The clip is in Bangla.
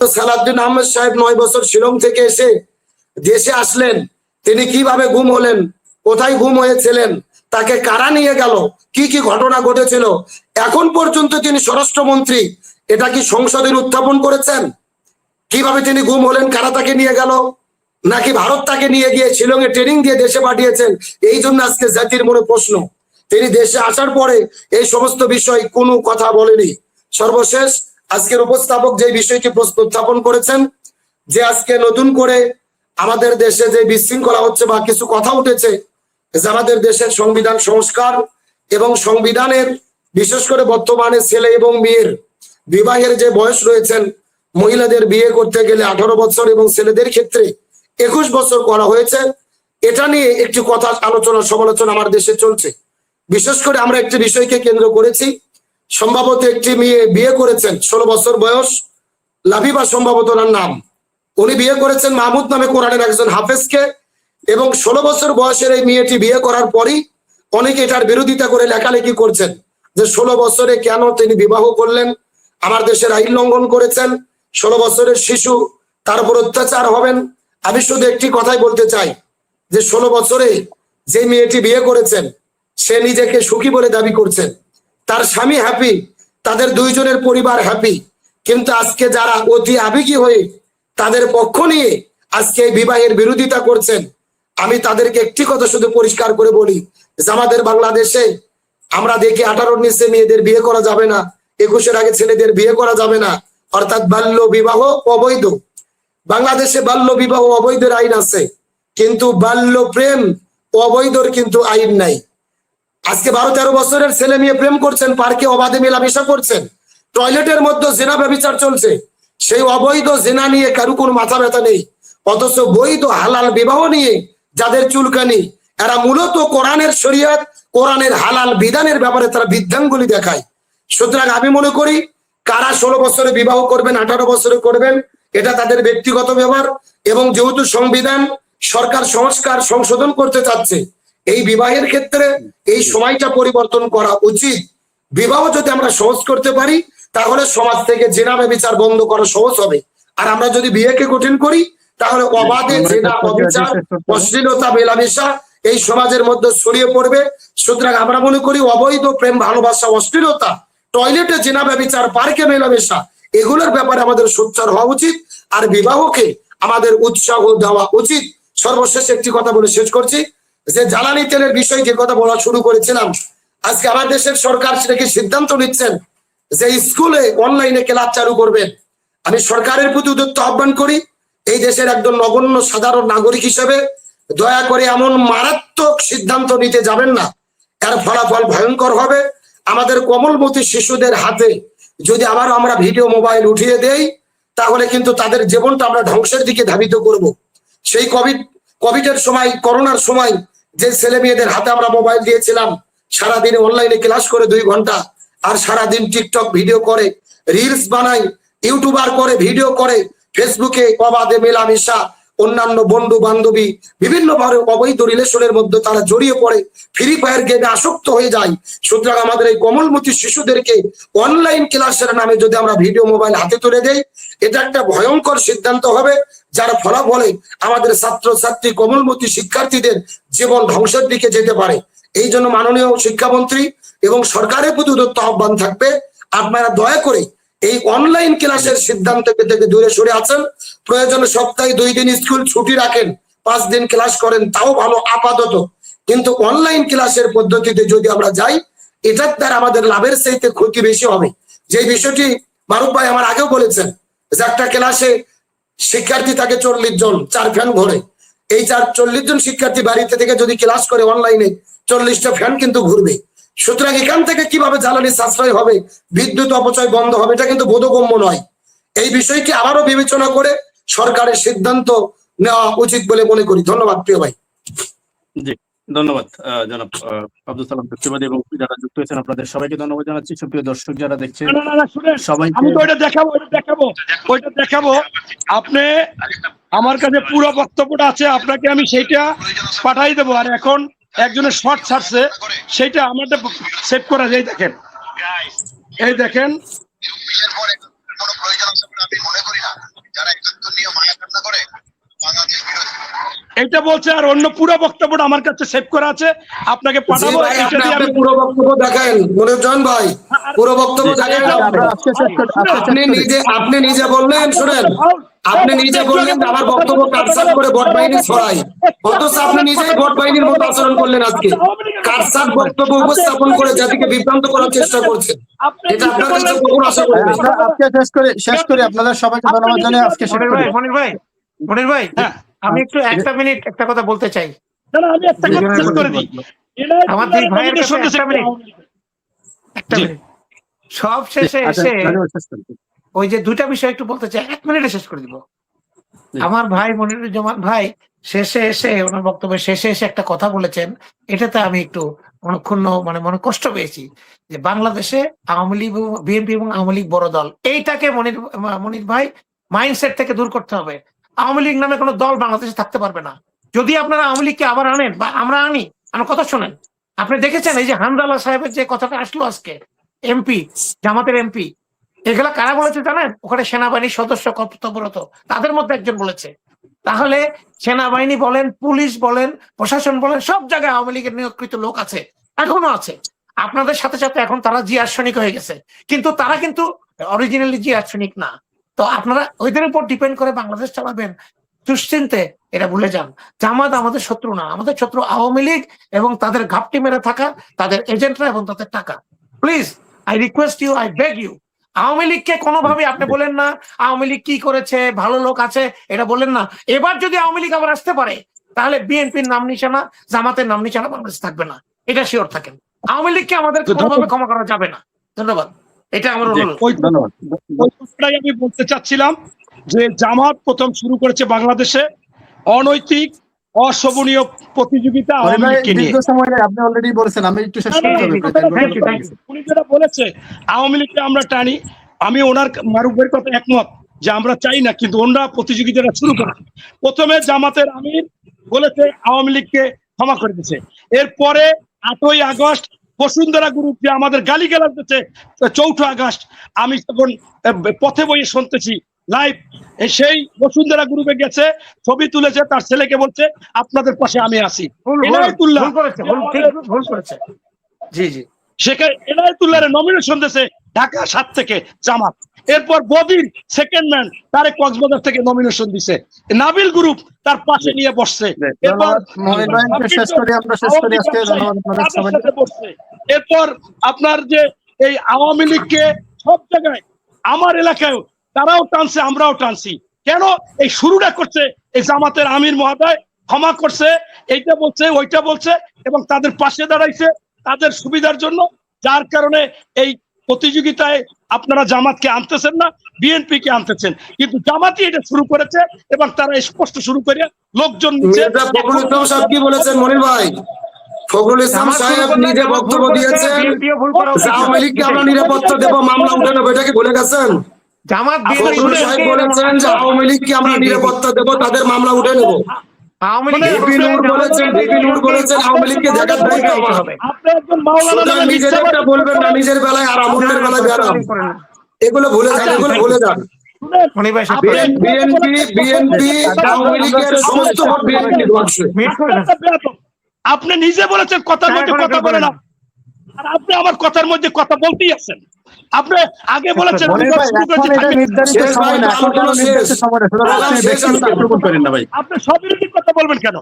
সালাউদ্দিন আহমেদ সাহেব 9 বছর শিলং থেকে এসে দেশে আসলেন, তিনি কিভাবে গুম হলেন, কোথায় গুম হয়েছিলেন, তাকে কারা নিয়ে গেল, কি কি ঘটনা ঘটেছিল, এখন পর্যন্ত তিনি স্বরাষ্ট্রমন্ত্রী, এটা কি সংসদে উত্থাপন করেছেন? কিভাবে তিনি গুম হলেন, কারা তাকে নিয়ে গেল, নাকি ভারত তাকে নিয়ে গিয়ে শিলং এ ট্রেনিং দিয়ে দেশে পাঠিয়েছেন? এই জন্য আজকে জাতির মনে প্রশ্ন। তিনি দেশে আসার পরে এই সমস্ত বিষয় কোনো কথা বলেনি। সর্বশেষ আজকের উপস্থাপক যে বিষয়টি উত্থাপন করেছেন, যে আজকে নতুন করে আমাদের দেশে যে বিশৃঙ্খলা হচ্ছে বা কিছু কথা উঠেছে, যে আমাদের দেশের সংবিধান সংস্কার এবং সংবিধানের বিশেষ করে বর্তমানে ছেলে এবং মেয়ের বিবাহের যে বয়স রয়েছেন, মহিলাদের বিয়ে করতে গেলে 18 বছর এবং ছেলেদের ক্ষেত্রে 21 বছর করা হয়েছে, এটা নিয়ে একটি কথা আলোচনা সমালোচনা আমার দেশে চলছে। বিশেষ করে আমরা একটি বিষয়কে কেন্দ্র করেছি, সম্ভবত একটি মেয়ে বিয়ে করেছেন 16 বছর বয়স, লাবিবা সম্ভবত ওনার নাম, উনি বিয়ে করেছেন মাহমুদ নামে কোরআনের একজন হাফেজকে, এবং 16 বছর বয়সের এই মেয়েটি বিয়ে করার পরই অনেকে এটার বিরোধিতা করে লেখালেখি করছেন যে 16 বছরে কেন তিনি বিবাহ করলেন, আমার দেশের আইন লঙ্ঘন করেছেন, 16 বছরের শিশু তার উপর অত্যাচার হবেন। আমি শুধু একটি কথাই বলতে চাই যে 16 বছরে যে মেয়েটি বিয়ে করেছেন সে নিজেকে সুখী বলে দাবি করছেন, তার স্বামী হ্যাপি, তাদের দুইজনের পরিবার হ্যাপি, কিন্তু আজকে যারা অতি আবেগী হয়ে তাদের পক্ষ নিয়ে আজকে এই বিবাহের বিরোধিতা করছেন, আমি তাদেরকে একটি কথা শুধু পরিষ্কার করে বলি যে আমাদের বাংলাদেশে আমরা দেখি 18-র নিচে মেয়েদের বিয়ে করা যাবে না, 21-এর আগে ছেলেদের বিয়ে করা যাবে না, অর্থাৎ বাল্য বিবাহ অবৈধ। বাংলাদেশে বাল্য বিবাহ অবৈধের আইন আছে, কিন্তু বাল্য প্রেম অবৈধর কিন্তু আইন নাই। আজকে 12-13 বছরের ছেলে মেয়ে প্রেম করছেন, পার্কে অবাধে মেলামেশা করছেন, টয়লেটের মধ্যে জেনা ব্যভিচার চলছে, সেই অবৈধ জেনা নিয়ে কারো কোনো মাথা ব্যথা নেই। অথচ বৈধ হালাল বিবাহ নিয়ে যাদের চুলকানি, এরা মূলত কোরআনের শরীয়ত, কোরআনের হালাল বিধানের ব্যাপারে তারা বৃদ্ধাঙ্গুলি দেখায়। সুতরাং আমি মনে করি কারা 16 বছরে বিবাহ করবেন, 18 বছরে করবেন, এটা তাদের ব্যক্তিগত ব্যাপার। এবং যেহেতু সংবিধান সরকার সংস্কার সংশোধন করতে চাচ্ছে, এই বিবাহের ক্ষেত্রে এই সময়টা পরিবর্তন করা উচিত। বিবাহ যদি আমরা সহজ করতে পারি তাহলে সমাজ থেকে জেনা ব্যভিচার বন্ধ করা সহজ হবে। আর আমরা যদি বিয়েকে কঠিন করি তাহলে অবাধে জেনা, ব্যভিচার, অশ্লীলতা, মেলামেশা এই সমাজের মধ্যে ছড়িয়ে পড়বে। সুতরাং আমরা মনে করি অবৈধ প্রেম, ভালোবাসা, অশ্লীলতা, টয়লেটে জেনা ব্যভিচার, পার্কে মেলামেশা, এগুলোর ব্যাপারে আমাদের সোচ্চার হওয়া উচিত, আর বিবাহকে আমাদের উৎসাহ দেওয়া উচিত। সর্বশেষ একটি কথা বলে শেষ করছি, যে জ্বালানি তেলের বিষয়ে যে কথা বলা শুরু করেছিলাম, আজকে আমার দেশের সরকার সেটাকে সিদ্ধান্ত নিচ্ছেন যে স্কুলে অনলাইনে ক্লাস চালু করবেন। আমি সরকারের প্রতি উদ্যত আহ্বান করি, এই দেশের একজন নগণ্য সাধারণ নাগরিক হিসেবে দয়া করে এমন মারাত্মক সিদ্ধান্ত নিতে যাবেন না, এর ফলাফল ভয়ঙ্কর হবে। আমাদের কোমলমতি শিশুদের হাতে যদি আবার আমরা ভিডিও মোবাইল উঠিয়ে দেই তাহলে কিন্তু তাদের জীবনটা আমরা ধ্বংসের দিকে ধাবিত করব। সেই কোভিডের সময়, করোনার সময় যে ছেলে মেয়েদের হাতে আমরা মোবাইল দিয়েছিলাম, সারাদিনে অনলাইনে ক্লাস করে 2 ঘন্টা, আর সারাদিন টিকটক ভিডিও করে, রিলস বানায়, ইউটিউবার করে, ভিডিও করে, ফেসবুকে অবাধে মেলামেশা, অন্যান্য বন্ধু বান্ধবী বিভিন্ন ভাবে অবৈধ রিলেশনের মধ্যে তারা জড়িয়ে পড়ে, ফ্রি ফায়ার গেমে আসক্ত হয়ে যায়। সুতরাং আমাদের এই কোমলমতি শিশুদেরকে অনলাইন ক্লাসের নামে যদি আমরা ভিডিও মোবাইল হাতে তুলে দেই, এটা একটা ভয়ঙ্কর সিদ্ধান্ত হবে, যার ফলাফলে আমাদের ছাত্রছাত্রী, কোমলমতি শিক্ষার্থীদের জীবন ধ্বংসের দিকে যেতে পারে। এই জন্য মাননীয় শিক্ষামন্ত্রী এবং সরকারের প্রতি উদ্যত আহ্বান থাকবে, আপনারা দয়া করে এই অনলাইন ক্লাসের সিদ্ধান্ত থেকে দূরে সরে আছেন। প্রয়োজনে সপ্তাহে 2 দিন স্কুল ছুটি রাখেন, 5 দিন ক্লাস করেন, তাও ভালো আপাতত। কিন্তু অনলাইন ক্লাসের পদ্ধতিতে যদি আমরা যাই, এটার দ্বারা আমাদের লাভের চাইতে ক্ষতি বেশি হবে। যে বিষয়টি মারুফ ভাই আমার আগেও বলেছেন, যে একটা ক্লাসে শিক্ষার্থী থাকে 40 জন, 4 ফ্যান ঘোরে। এই 40 জন শিক্ষার্থী বাড়িতে থেকে যদি ক্লাস করে অনলাইনে, 40টা ফ্যান কিন্তু ঘুরবে। সুতরাং এখান থেকে কিভাবে জ্বালানি সাশ্রয় হবে, বিদ্যুৎ অপচয় বন্ধ হবে, এটা কিন্তু বোধগম্য নয়। এই বিষয়টি আবারও বিবেচনা করে সরকারের সিদ্ধান্ত নেওয়া উচিত বলে মনে করি। ধন্যবাদ প্রিয় ভাই। জি, ধন্যবাদ জনাব আব্দুল সালাম তকসিবাদী এবং যারা যুক্ত হয়েছেন আপনাদের সবাইকে ধন্যবাদ জানাচ্ছি। সুপ্রিয় দর্শক যারা দেখছেন, সবাইকে আমি তো ওইটা দেখাবো। আপনি আমার কাছে পুরো বক্তব্যটা আছে, আপনাকে আমি সেইটা পাঠাই দেবো। আর এখন একজনের শর্ট ছাড়ছে, সেইটা আমাদের সেভ করা যায়। দেখেন, এই দেখেন, এইটা বলছে, আর অন্য পুরো বক্তব্যটা আমার কাছে সেভ করা আছে, আপনাকে জি পাঠাবো। ভাই, এটা আপনি দিয়ে আপনি আমি পুরো বক্তব্য দেখেন মনিরুজ্জামান ভাই, পুরো বক্তব্য দেখেন। আপনি নিজে বললেন, শুনেন, আপনি নিজে বললেন যে আমার বক্তব্য কাটছাট করে ভোট বাহিনী ছড়াই, অথচ আপনি নিজেই ভোট বাহিনীর মতো আচরণ করলেন আজকে, কাটছাট বক্তব্য উপস্থাপন করে জাতিকে বিভ্রান্ত করার চেষ্টা করছেন। এটা আপনার কাছে কখন আশা করবেন? আমরা আজকে শেষ করি আপনাদের সবাইকে ধন্যবাদ জানিয়ে আজকে শেষ করি। মনির ভাই, হ্যাঁ, আমি একটু একটা মিনিট একটা কথা বলতে চাই। না, না, আমি একটা কথা শেষ করে দিই। আমার দুই ভাইয়ের কাছে একটা মিনিট, একটা জি। মিনিট। সব শেষে আচ্ছা, এসে শেষ করি। ওই যে দুইটা বিষয় একটু বলতে চাই, 1 মিনিটে শেষ করে দিব। আমার ভাই মনিরুজ্জামান ভাই শেষে এসে ওনার বক্তব্যের শেষে এসে একটা কথা বলেছেন, এটাতে আমি একটু মনক্ষুণ্ণ, মানে মনে কষ্ট পেয়েছি, যে বাংলাদেশে আওয়ামী লীগ, বিএনপি এবং আওয়ামী লীগ বড় দল, এইটাকে মনির ভাই মাইন্ডসেট থেকে দূর করতে হবে। আওয়ামী লীগ নামে কোনো দল বাংলাদেশে থাকতে পারবে না। যদি আপনারা আওয়ামী লীগকে আবার আনেন বা আমরা আনি, আমার কথা শোনেন, আপনি দেখেছেন এই যে হামদাল্লাহ সাহেবের যে কথাটা আসলো আজকে, এমপি, জামাতের এমপি, এগুলা কারা বলেছে জানেন? ওখানে সেনাবাহিনীর সদস্য কর্তব্যরত, তাদের মধ্যে একজন বলেছে। তাহলে সেনাবাহিনী বলেন, পুলিশ বলেন, প্রশাসন বলেন, সব জায়গায় আওয়ামী লীগের নিয়োগকৃত লোক আছে, এখনো আছে। আপনাদের সাথে সাথে এখন তারা জিয়ার সৈনিক হয়ে গেছে, কিন্তু তারা কিন্তু অরিজিনালি জিয়ার সৈনিক না। তো আপনারা ওইদের উপর ডিপেন্ড করে বাংলাদেশ চালাবেন দুশ্চিন্তে, এটা ভুলে যান। জামাত আমাদের শত্রু না, আমাদের শত্রু আওয়ামী লীগ এবং তাদের ঘাপটি মেরে থাকা তাদের এজেন্টরা এবং তাদের টাকা। Please, I request you, I beg you, Awami লীগকে কোনোভাবে আপনি বলেন না আওয়ামী লীগ কি করেছে, ভালো লোক আছে, এটা বললেন না। এবার যদি আওয়ামী লীগ আবার আসতে পারে, তাহলে বিএনপির নাম নিশানা, জামাতের নাম নিশানা বাংলাদেশে থাকবে না, এটা শিওর থাকেন। আওয়ামী লীগকে আমাদের কোনোভাবে ক্ষমা করা যাবে না। ধন্যবাদ, এটা আমার অনুরোধ। ওই ধন্যবাদ। কথাটাই আমি বলতে চাচ্ছিলাম, যে জামাত প্রথম শুরু করেছে বাংলাদেশে অনৈতিক অশোভনীয় প্রতিযোগিতা আওয়ামী লীগকে নিয়ে। দীর্ঘ সময় আপনি অলরেডি বলেছেন, আমি একটু শেষ করতে হবে। Thank you, thank you. উনি যেটা বলেছে আওয়ামী লীগকে আমরা টানি, আমি ওনার মারুফ ভাইয়ের কথা একমত যে আমরা চাই না, কিন্তু ওনারা প্রতিযোগিতাটা শুরু করেছে। প্রথমে জামাতের আমির বলেছে আওয়ামী লীগকে ক্ষমা করে দিয়েছে, এরপরে 8ই আগস্ট বসুন্ধরা গ্রুপ যে আমাদের গালিগালাজ দিচ্ছে, 4 আগস্ট আমি তখন পথে বইয়ে শুনতেছি লাইভ, সেই বসুন্ধরা গ্রুপে গেছে, ছবি তুলেছে, তার ছেলেকে বলছে আপনাদের পাশে আমি আছি। এনায়েতুল্লাহ ভুল করেছে, ভুল করেছে। জি জি, সেখানে এনায়েতুল্লাহর নমিনেশন দিয়েছে ঢাকা 7 থেকে জামাত। এরপর বদির সেকেন্ড ম্যান তারে কক্সবাজার থেকে নমিনেশন দিছে, নাবিল গ্রুপ তার পাশে নিয়ে বসছে। এরপর মনির ভাইকে শেষ করি, আমরা শেষ করি আজকে। ধন্যবাদ আপনাদের তাদের সবাইকে। সাথে বসছে। এরপর আপনার যে এই আওয়ামী লীগকে সব জায়গায়, আমার এলাকায় তারাও টানছে, আমরাও টানছি। কেন এই শুরুটা করছে এই জামাতের আমির মহোদয়, ক্ষমা করছে, এইটা বলছে, ওইটা বলছে, এবং তাদের পাশে দাঁড়াইছে তাদের সুবিধার জন্য, যার কারণে এই প্রতিযোগিতায় আপনারা জামাতকে আনতেছেন না, বিএনপি কে আনতেছেন, কিন্তু জামাতই এটা শুরু করেছে এবং তারা স্পষ্ট শুরু করে লোকজন নিচ্ছে। মির্জা ফখরুল ইসলাম সাহেব কি বলেছেন মনির ভাই? ফখরুল ইসলাম সাহেব নিজে বক্তব্য দিয়েছেন যে আওয়ামী লীগকে আমরা নিরাপত্তা দেবো, মামলা উঠে নেবো, এটা কি ভুলে গেছেন? জামাত ফখরুল সাহেব বলেছেন যে আওয়ামী লীগকে আমরা নিরাপত্তা দেবো, তাদের মামলা উঠে নেবো। আওয়ামী লীগ বিপি নূর বলেছেন আওয়ামী লীগকে জায়গা দিতে হবে। আপনি একজন মাওলানা সুতরাং নামে নিজের একটা বলবেন না, নিজের বেলায় আর আমলের বেলায় বেরাম, এগুলো ভুলে যান, এগুলো ভুলে যান। মনির ভাই, বিএনপি আওয়ামী লীগের সমস্ত ভোট বিএনপি বলছে। আপনি নিজে বলেছেন কথার মধ্যে কথা বলে না, আর আপনি আমার কথার মধ্যে কথা বলতেই আছেন। আপনি আগে বলেছেন মনির ভাই, এখন এটা নির্ধারিত শেষ ভাই, সময় না, এখন আলোচনা নির্ধারিত শেষ। সময় না, সুতরাং আপনি শেষ ব্যক্তিগত আজকে। আক্রমণ করেন না ভাই। আপনি সবিরোধী কথা বলবেন কেন?